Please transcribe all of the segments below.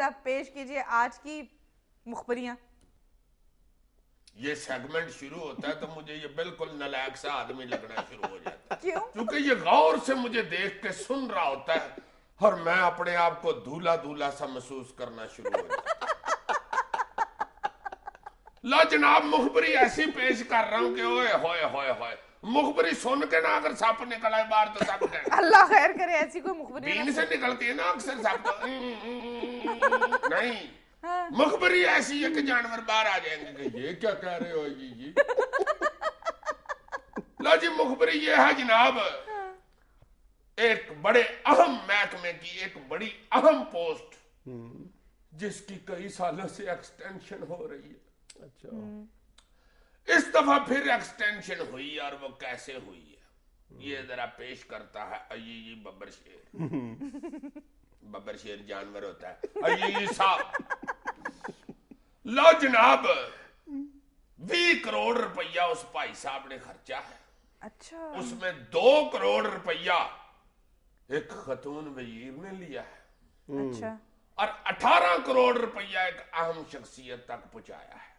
ذرا پیش کیجئے آج کی مخبریاں. یہ سیگمنٹ شروع ہوتا ہے تو مجھے یہ بالکل نالائق سا آدمی لگنا شروع ہو جاتا ہے. کیوں؟ کیونکہ یہ غور سے مجھے دیکھ کے سن رہا ہوتا ہے اور میں اپنے آپ کو دھولا دھولا سا محسوس کرنا شروع ہو جاتا. لا جناب مخبری ایسی پیش کر رہا ہوں کہ اوئے ہوئے ہوئے ہوئے مخبری سن کے نہ اگر سپ نکل آئے باہر تو سب کہیں اللہ خیر کرے ایسی کوئی مخبری بین سے نکلتی ہے نا اکثر سب تو نہیں مخبری ایسی ہے کہ جانور باہر آ جائیں گے کہ یہ کیا کہہ رہے ہو جی. لا جی مخبری یہ ہے جناب ایک بڑے اہم محکمے کی ایک بڑی اہم پوسٹ جس کی کئی سالوں سے ایکسٹینشن ہو رہی ہے. اچھا اس دفعہ پھر ایکسٹینشن ہوئی اور وہ کیسے ہوئی ہے یہ ذرا پیش کرتا ہے ایئی ببر شیر. ببر شیر جانور ہوتا ہے. ایئی صاحب لو جناب 20 کروڑ روپیہ اس بھائی صاحب نے خرچا ہے. اچھا اس میں 2 کروڑ روپیہ ایک خاتون وزیر نے لیا ہے اچھا اور 18 کروڑ روپیہ ایک اہم شخصیت تک پہنچایا ہے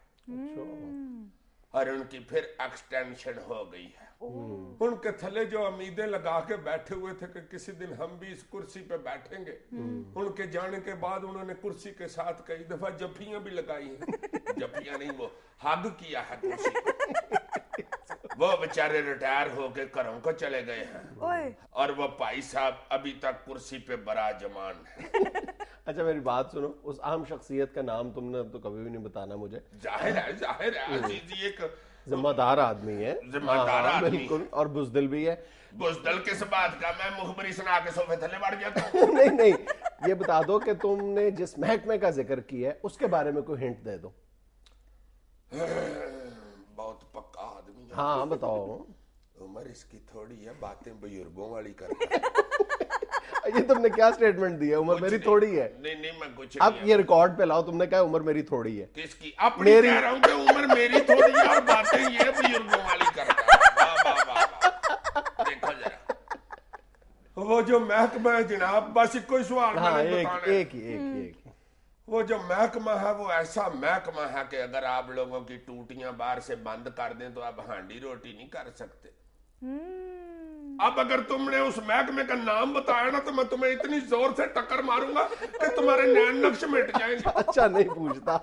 اور ان کی پھر ایکسٹینشن ہو گئی ہے. ان کے تھلے جو امیدیں لگا کے بیٹھے ہوئے تھے کہ کسی دن ہم بھی اس کرسی پہ بیٹھیں گے ان کے جانے کے بعد انہوں نے کرسی کے ساتھ کئی دفعہ جفیاں بھی لگائی ہیں. جفیاں نہیں وہ ہگ کیا ہے کرسی. وہ بیچارے ریٹائر ہو کے گھروں کو چلے گئے ہیں اور وہ بھائی صاحب ابھی تک کرسی پہ براجمان ہے. اچھا میری بات سنو اس اہم شخصیت کا نام تم نے تو کبھی بھی نہیں بتانا مجھے. ظاہر ہے عزیزی ایک ذمہ دار آدمی ہے. ذمہ دار آدمی بالکل اور بزدل بھی ہے. بزدل کس بات کا میں مخبری سنا کے صوفے تھلے بڑھ جاتا ہوں. نہیں یہ بتا دو کہ تم نے جس محکمے کا ذکر کیا ہے اس کے بارے میں کوئی ہنٹ دے دو. بہت پکا آدمی ہے. ہاں بتاؤ. عمر اس کی تھوڑی ہے باتیں بزرگوں والی کرتا ہے. یہ تم نے کیا سٹیٹمنٹ دی ہے عمر میری تھوڑی ہے. نہیں میں کچھ اب یہ ریکارڈ پہ لاؤ تم نے کہا عمر میری تھوڑی ہے. کس کی اپنی کہہ رہا ہوں کہ عمر میری تھوڑی ہے اور باتیں یہ بزرگوں والی کرتا ہے. واہ دیکھو ذرا وہ جو محکمہ ہے جناب بس کوئی سوال ایک ہی وہ جو محکمہ ہے وہ ایسا محکمہ ہے کہ اگر آپ لوگوں کی ٹوٹیاں باہر سے بند کر دیں تو آپ ہانڈی روٹی نہیں کر سکتے. اب اگر تم نے اس محکمے کا نام بتایا نا تو میں تمہیں اتنی زور سے ٹکر ماروں گا کہ تمہارے نین نقش مٹ جائیں گے. اچھا نہیں پوچھتا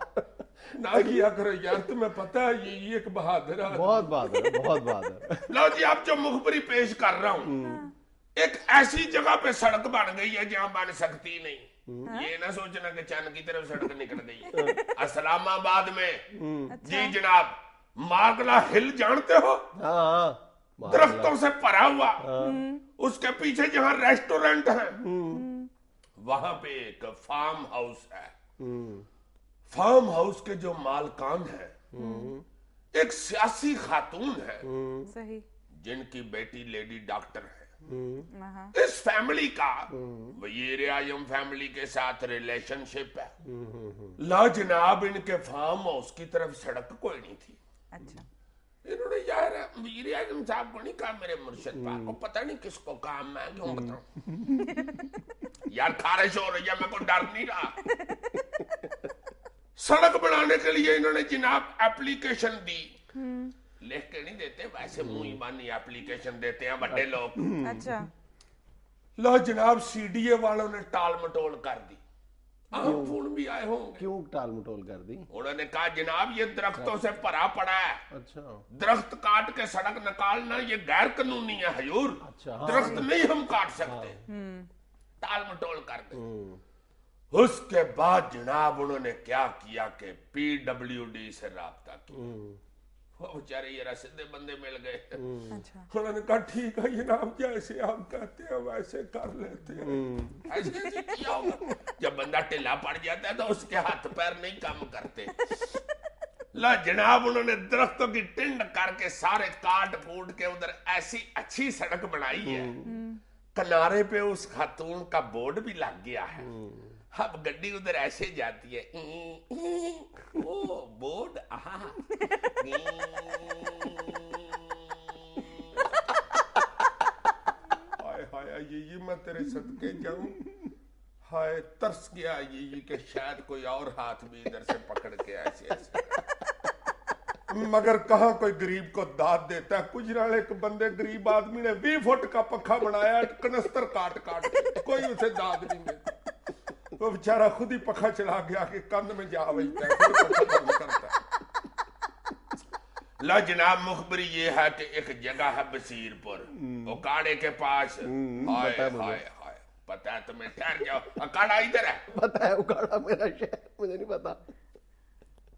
نہ کیا کرو یار تمہیں پتا ہے یہ ایک بہادر ہے. بہت بہادر. لو جی اب جو مخبری پیش کر رہا ہوں ایک ایسی جگہ پہ سڑک بن گئی ہے جہاں بن سکتی نہیں. یہ نہ سوچنا کہ چند کی طرف سڑک نکل گئی ہے. اسلام آباد میں جی جناب ماگلا ہل جانتے ہو درختوں سے بھرا ہوا اس کے پیچھے جہاں ریسٹورنٹ ہے وہاں پہ ایک فارم ہاؤس ہے. فارم ہاؤس کے جو مالکان ہیں ایک سیاسی خاتون ہے جن کی بیٹی لیڈی ڈاکٹر ہے. اس فیملی کا وزیر اعظم فیملی کے ساتھ ریلیشن شپ ہے. لا جناب ان کے فارم ہاؤس کی طرف سڑک کوئی نہیں تھی. اچھا انہوں نے یار وزیر اعظم صاحب کو نہیں کہا میرے مرشد پاک کو پتہ نہیں کس کو کام میں کیوں بتاؤں یار خارش ہو رہی ہے میں کوئی ڈر نہیں رہا. سڑک بنانے کے لیے انہوں نے جناب اپلیکیشن دی. لکھ کے نہیں دیتے ویسے منہ بانی اپلیکیشن دیتے ہیں بڑے لوگ. اچھا لو جناب سی ڈی اے والوں نے ٹال مٹول کر دی. عام فون بھی آئے ہوں گے. کیوں ٹال مٹول کر دی؟ انہوں نے کہا جناب یہ درختوں سے بھرا پڑا ہے. اچھا درخت کاٹ کے سڑک نکالنا یہ غیر قانونی ہے حضور. درخت نہیں ہم کاٹ سکتے. ٹال مٹول کر دی. اس کے بعد جناب انہوں نے کیا کیا کہ پی ڈبلیو ڈی سے رابطہ کیا. وہ بیچارے یہ رسیدے بندے مل گئے. انہوں نے کہا ٹھیک ہے جناب جیسے آپ کہتے ہیں ویسے کر لیتے ہیں. ایسے کیا ہوگا جب بندہ ٹھلا پڑ جاتا ہے تو اس کے ہاتھ پیر نہیں کام کرتے. لا جناب انہوں نے درختوں کی ٹنڈ کر کے سارے کاٹ کوٹ کے ادھر ایسی اچھی سڑک بنائی ہے. کنارے پہ اس خاتون کا بورڈ بھی لگ گیا ہے. اب گڈی ادھر ایسے جاتی ہے او بورڈ ہائے ہائے یہ میں تیرے صدقے جاؤں. ہائے ترس گیا یہ کہ شاید کوئی اور ہاتھ بھی ادھر سے پکڑ کے ایسے مگر کہاں کوئی غریب کو داد دیتا ہے. گجرالے کے بندے غریب آدمی نے 20 فٹ کا پنکھا بنایا, کنستر کاٹ کے, کوئی اسے داد نہیں دیتا. وہ بیچارہ خود ہی پنکھا چلا گیا کہ کند میں جا بجتا ہے, پھر پنکھا بند کرتا ہے. لا جناب مخبری یہ ہے کہ ایک جگہ ہے بصیر پور, اکاڑے کے پاس. ہائے ہائے ہائے, پتہ ہے تمہیں, ٹھہر جاؤ, اکاڑا ادھر ہے. پتہ ہے اکاڑا میرا شہر, مجھے نہیں پتا.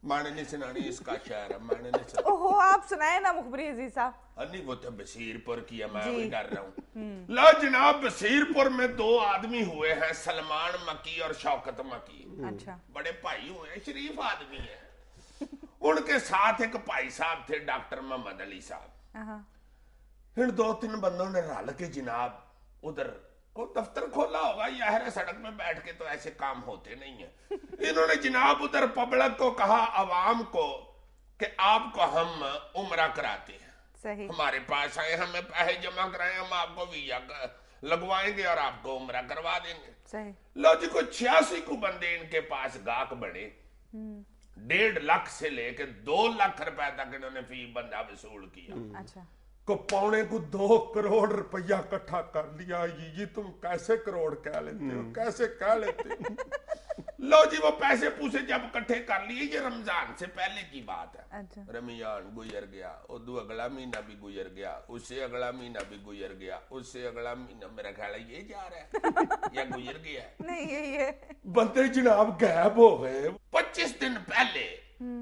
میں نے نہیں سنانی اس کا شہر ہے, میں نے نہیں سنا. اوہو آپ سنائے نا مخبری عزیز صاحب. نہیں وہ تو بصیر پور کی ہے, میں بھی ڈر رہا ہوں. لا جناب بصیر پور میں 2 آدمی ہوئے ہیں, سلمان مکی اور شوکت مکی. اچھا, بڑے بھائی ہوئے ہیں, شریف آدمی ہیں. ان کے ساتھ ایک بھائی صاحب تھے, ڈاکٹر محمد علی صاحب. ان 2-3 بندوں نے رل کے جناب ادھر وہ دفتر کھولا ہوگا, یاہر سڑک میں بیٹھ کے تو ایسے کام ہوتے نہیں ہیں. انہوں نے جناب ادھر پبلک کو کہا, عوام کو, کہ آپ کو ہم عمرہ کراتے ہیں, صحیح, ہمارے پاس آئے, ہمیں پیسے جمع کرائیں, ہم آپ کو ویزا لگوائیں گے اور آپ کو عمرہ کروا دیں گے. صحیح. لو جی کو 86 کو بندے ان کے پاس گاہک بڑے, 1.5 لاکھ سے لے کے 2 لاکھ روپے تک انہوں نے فی بندہ وصول کیا. اچھا, کو 2.25 کروڑ روپیہ اکٹھا کر لیا. یہ تم کیسے کروڑ کہہ لیتے ہو, کیسے کہہ لیتے ہو. لو جی وہ پیسے پوسے جب اکٹھے کر لیے, یہ رمضان سے پہلے کی بات ہے. اچھا, رمضان گزر گیا, ادو اگلا مہینہ بھی گزر گیا, اس سے اگلا مہینہ بھی گزر گیا, اس سے اگلا مہینہ, میرا خیال ہے یہ جا رہا ہے یا گزر گیا ہے, نہیں یہی ہے. بندے جناب غائب ہو گئے. 25 دن پہلے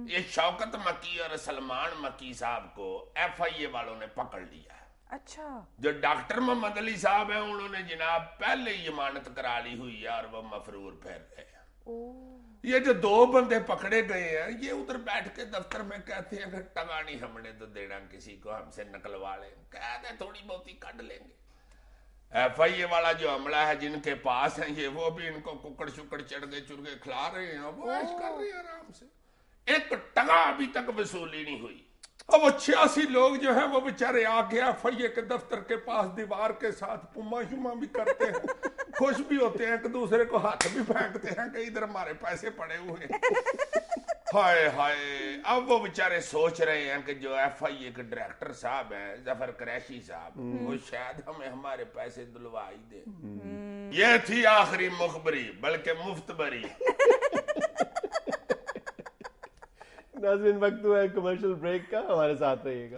یہ شوکت مکی اور سلمان مکی صاحب کو FIA والوں نے پکڑ لیا. اچھا, جو ڈاکٹر محمد علی صاحب ہیں انہوں نے جناب پہلے ہی ضمانت کرا لی ہوئی ہے اور وہ مفرور پھر رہے ہیں. یہ جو 2 بندے پکڑے گئے ہیں, یہ ادھر بیٹھ کے دفتر میں کہتے ہیں کہ ٹگا نہیں ہم نے تو دینا کسی کو, ہم سے نکلوا لیں, کہتے ہیں تھوڑی بہت ہی کٹ لیں گے. FIA والا جو عملہ ہے جن کے پاس ہیں یہ, وہ بھی ان کو ککڑ شکڑ چڑھ گئے کھلا رہے ہیں, وہ عیش کر رہے ہیں آرام سے. ایک ٹگا ابھی تک وصولی نہیں ہوئی. اب وہ 86 لوگ جو ہیں وہ بیچارے آ کے FIA کے دفتر کے پاس دیوار کے ساتھ پما شما بھی کرتے ہیں, خوش بھی ہوتے ہیں, ایک دوسرے کو ہاتھ بھی پھینکتے ہیں کہ ادھر ہمارے پیسے پڑے ہوئے ہیں. ہائے ہائے, اب وہ بیچارے سوچ رہے ہیں کہ جو FIA کے ڈائریکٹر صاحب ہیں ظفر قریشی صاحب, وہ شاید ہمیں ہمارے پیسے دلوا ہی دیں. یہ تھی آخری مخبری, بلکہ مفت بری. ناظرین وقت ہوا ہے کمرشل بریک کا, ہمارے ساتھ رہیے گا.